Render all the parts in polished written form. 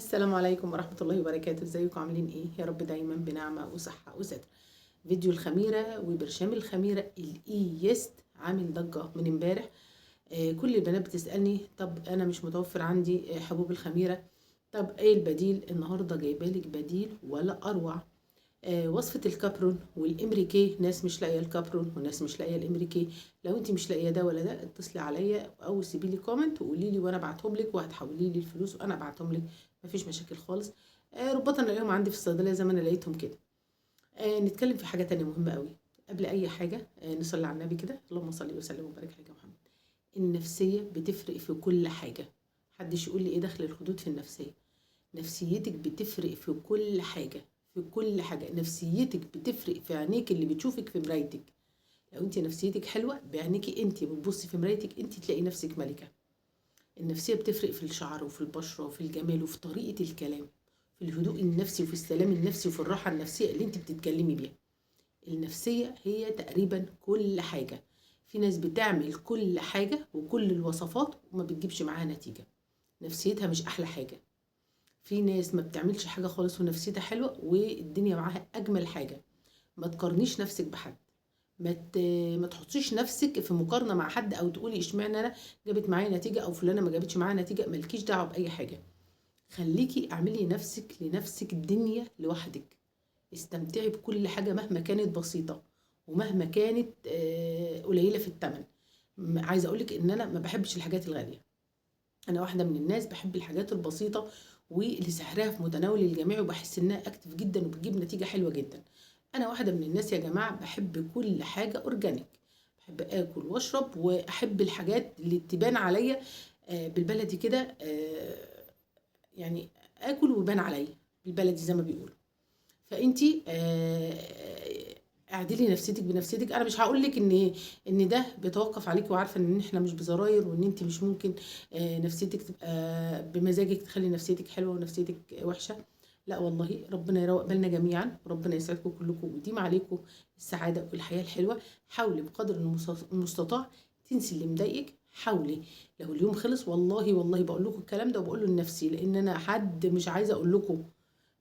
السلام عليكم ورحمة الله وبركاته. ازيكم عاملين ايه؟ يا رب دايما بنعمة وصحة وستر. فيديو الخميرة وبرشام الخميرة الايست عامل ضجة من امبارح. كل البنات بتسألني طب انا مش متوفر عندي حبوب الخميرة، طب ايه البديل؟ النهاردة جايبالك بديل ولا اروع. وصفة الكابرون والامريكي، ناس مش لاقيه الكابرون وناس مش لاقيه الامريكي. لو انت مش لاقيه ده ولا ده اتصلي عليا او سيبي لي كومنت وقولي لي وانا ابعتهم لك، وهتحولي لي الفلوس وانا ابعتهم لك، مفيش مشاكل خالص. ربما الاقيهم عندي في الصيدليه زي ما انا لقيتهم كده. نتكلم في حاجه تانية مهمه قوي قبل اي حاجه. نصلي على النبي كده، اللهم صل وسلم وبارك عليك يا محمد. النفسيه بتفرق في كل حاجه. محدش يقول لي ايه دخل الخدود في النفسيه. نفسيتك بتفرق في كل حاجه، في كل حاجة. نفسيتك بتفرق في عينيك اللي بتشوفك في مرايتك. لو انت نفسيتك حلوة بعينيكي انت بتبصي في مرايتك انت تلاقي نفسك ملكة. النفسية بتفرق في الشعر وفي البشرة وفي الجمال وفي طريقة الكلام، في الهدوء النفسي وفي السلام النفسي وفي الراحة النفسية اللي انت بتتكلمي بيها. النفسية هي تقريبا كل حاجة. في ناس بتعمل كل حاجة وكل الوصفات وما بتجيبش معاها نتيجة، نفسيتها مش أحلى حاجة. في ناس ما بتعملش حاجة خالص ونفسيتها حلوة والدنيا معاها أجمل حاجة. ما تقارنيش نفسك بحد. ما تحطيش نفسك في مقارنة مع حد أو تقولي اشمعنى أنا جابت معايا نتيجة أو فلانة ما جابتش معايا نتيجة. مالكيش دعوة بأي حاجة. خليكي اعملي نفسك لنفسك الدنيا لوحدك. استمتعي بكل حاجة مهما كانت بسيطة ومهما كانت قليلة في الثمن. عايزة أقولك إن أنا ما بحبش الحاجات الغالية. انا واحده من الناس بحب الحاجات البسيطه واللي سعرها في متناول الجميع، وبحس انها اكتف جدا وبتجيب نتيجه حلوه جدا. انا واحده من الناس يا جماعه بحب كل حاجه اورجانيك. بحب اكل واشرب واحب الحاجات اللي تبان عليا بالبلدي كده. يعني اكل ويبان عليا بالبلدي زي ما بيقولوا. فانتي اعدلي نفسيتك بنفسيتك. انا مش هقول لك ان ده بيتوقف عليكي، وعارفه ان احنا مش بزراير وان انت مش ممكن نفسيتك تبقى بمزاجك تخلي نفسيتك حلوه ونفسيتك وحشه. لا والله، ربنا يروق بالنا جميعا وربنا يسعدكم كلكم ويديم عليكم السعاده والحياه الحلوه. حاولي بقدر المستطاع تنسي اللي مضايقك. حاولي. لو اليوم خلص، والله والله بقول لكم الكلام ده وبقوله لنفسي، لان انا حد مش عايزه اقول لكم.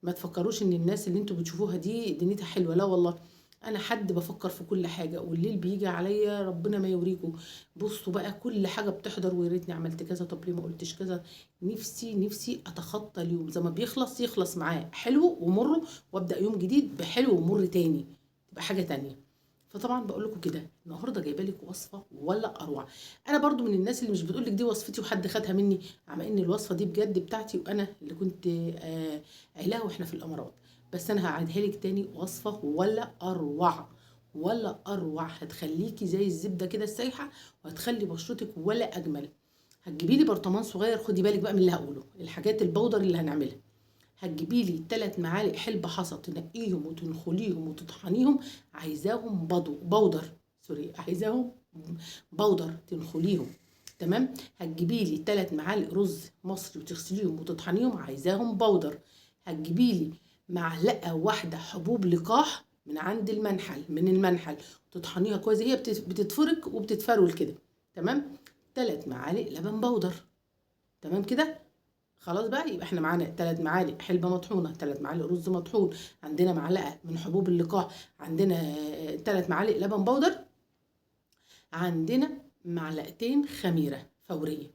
ما تفكروش ان الناس اللي انتوا بتشوفوها دي دنيتها حلوه، لا والله. انا حد بفكر في كل حاجه، والليل بيجي عليا ربنا ما يوريكم. بصوا بقى كل حاجه بتحضر، ويا ريتني عملت كذا، طب ليه ما قلتش كذا. نفسي اتخطى اليوم زي ما بيخلص يخلص معاه حلو ومر، وابدا يوم جديد بحلو ومر تاني، تبقى حاجه تانيه. فطبعا بقول لكم كده النهارده جايبه لك وصفه ولا اروع. انا برضو من الناس اللي مش بتقول لك دي وصفتي وحد خدها مني، مع ان الوصفه دي بجد بتاعتي وانا اللي كنت قايلاها واحنا في الامارات. بس انا هعيدها لك تاني، وصفه ولا اروع. ولا اروع، هتخليكي زي الزبده كده السايحه، وهتخلي بشرتك ولا اجمل. هتجيبي لي برطمان صغير، خدي بالك بقى من اللي هقوله، الحاجات البودر اللي هنعملها. هتجيبي لي 3 معالق حلبة حصى، تنقيهم وتنخليهم وتطحنيهم. عايزاهم بودر. سوري، عايزاهم بودر تنخليهم. تمام. هتجيبي لي 3 معالق رز مصري وتغسليهم وتطحنيهم. عايزاهم بودر. هتجيبي لي معلقه واحده حبوب لقاح من عند المنحل، وتطحنيها كويس. هي بتتفرك وبتتفرول كده. تمام. 3 معالق لبن بودر. تمام كده. خلاص بقى، يبقى احنا معانا 3 معالق حلبة مطحونة، 3 معالق رز مطحون، عندنا معلقة من حبوب اللقاح، عندنا 3 معالق لبن بودر، عندنا معلقتين خميرة فورية.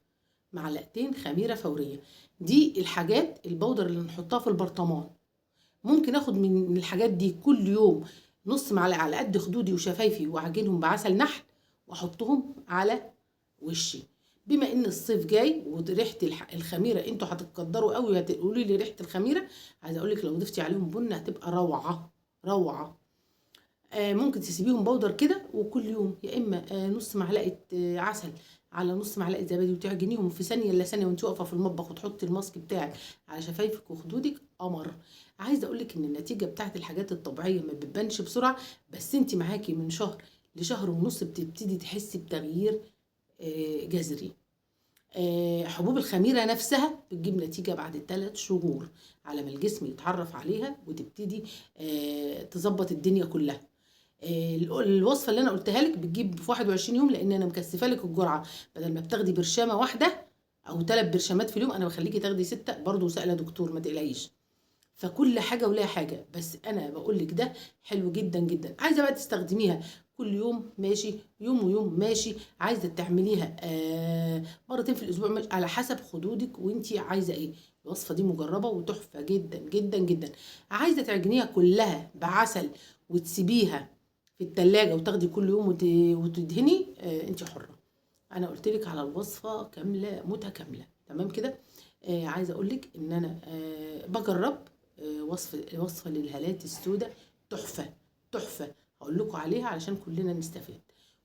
معلقتين خميرة فورية. دي الحاجات البودر اللي نحطها في البرطمان. ممكن اخد من الحاجات دي كل يوم نص معلقة على قد خدودي وشفايفي، واعجنهم بعسل نحل واحطهم على وشي. بما ان الصيف جاي وريحه الخميره انتوا هتتقدروا قوي وهتقولوا لي ريحه الخميره. عايزه اقول لك لو ضفتي عليهم بن هتبقى روعه روعه. ممكن تسيبيهم بودر كده، وكل يوم يا اما نص معلقه عسل على نص معلقه زبادي، وتعجنيهم في ثانيه الا ثانيه وانت واقفه في المطبخ، وتحطي الماسك بتاعك على شفايفك وخدودك. قمر. عايزه اقول لك ان النتيجه بتاعت الحاجات الطبيعيه ما بتبانش بسرعه، بس انت معاكي من شهر لشهر ونص بتبتدي تحسي بتغيير جذري. حبوب الخميرة نفسها بتجيب نتيجة بعد 3 شهور، على ما الجسم يتعرف عليها وتبتدي تظبط الدنيا كلها. الوصفة اللي انا قلتها لك بتجيب في 21 يوم، لان انا مكثفه لك الجرعة. بدل ما بتاخدي برشامة واحدة او 3 برشامات في اليوم، انا بخليكي تاخدي 6 برضه، وسائله دكتور ما تقلقيش. فكل حاجه ولها حاجه، بس انا بقول لك ده حلو جدا جدا. عايزه بقى تستخدميها كل يوم ماشي، يوم ويوم ماشي، عايزه تعمليها مرتين في الاسبوع ماشي، على حسب خدودك وانتي عايزه ايه. الوصفه دي مجربه وتحفه جدا جدا جدا. عايزه تعجنيها كلها بعسل وتسيبيها في التلاجة وتاخدي كل يوم وتدهني، انتي حره. انا قلت لك على الوصفه كامله متكامله تمام كده. عايزه اقول لك ان انا بجرب وصفه للهالات السوداء، تحفه تحفه. هقول لكم عليها علشان كلنا نستفاد.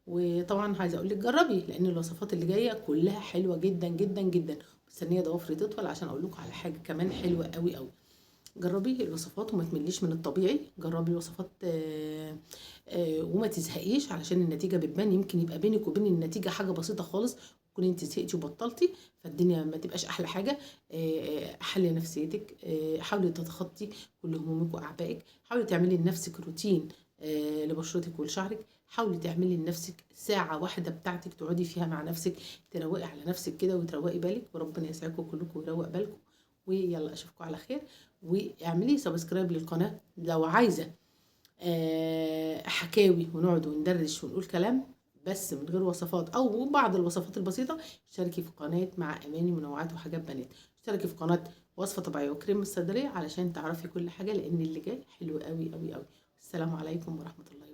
وطبعا عايزه اقول لك جربي، لان الوصفات اللي جايه كلها حلوه جدا جدا جدا. مستنيه ضوافري تطول عشان اقول لكم على حاجه كمان حلوه قوي قوي. جربي الوصفات وما تمليش من الطبيعي، جربي الوصفات وما تزهقيش علشان النتيجه بتبان. يمكن يبقى بينك وبين النتيجه حاجه بسيطه خالص، تكون انت زهقتي وبطلتي، فالدنيا ما تبقاش احلى حاجه. حلي نفسيتك، حاولي تتخطي كل همومك واعبائك، حاولي تعملي لنفسك روتين لبشرتك ولشعرك، حاولي تعملي لنفسك ساعة واحدة بتاعتك تقعدي فيها مع نفسك، تروقي على نفسك كده وتروقي بالك، وربنا يسعدكم كلكم ويروق بالكم. ويلا اشوفكم على خير. واعملي سبسكرايب للقناة لو عايزة حكاوي ونقعد وندردش ونقول كلام بس من غير وصفات، او بعض الوصفات البسيطة. اشتركي في قناة مع اماني منوعات وحاجات بنات، اشتركي في قناة وصفة طبيعية وكريم الصيدلية علشان تعرفي كل حاجة، لان اللي جاي حلو قوي قوي قوي. السلام عليكم ورحمة الله.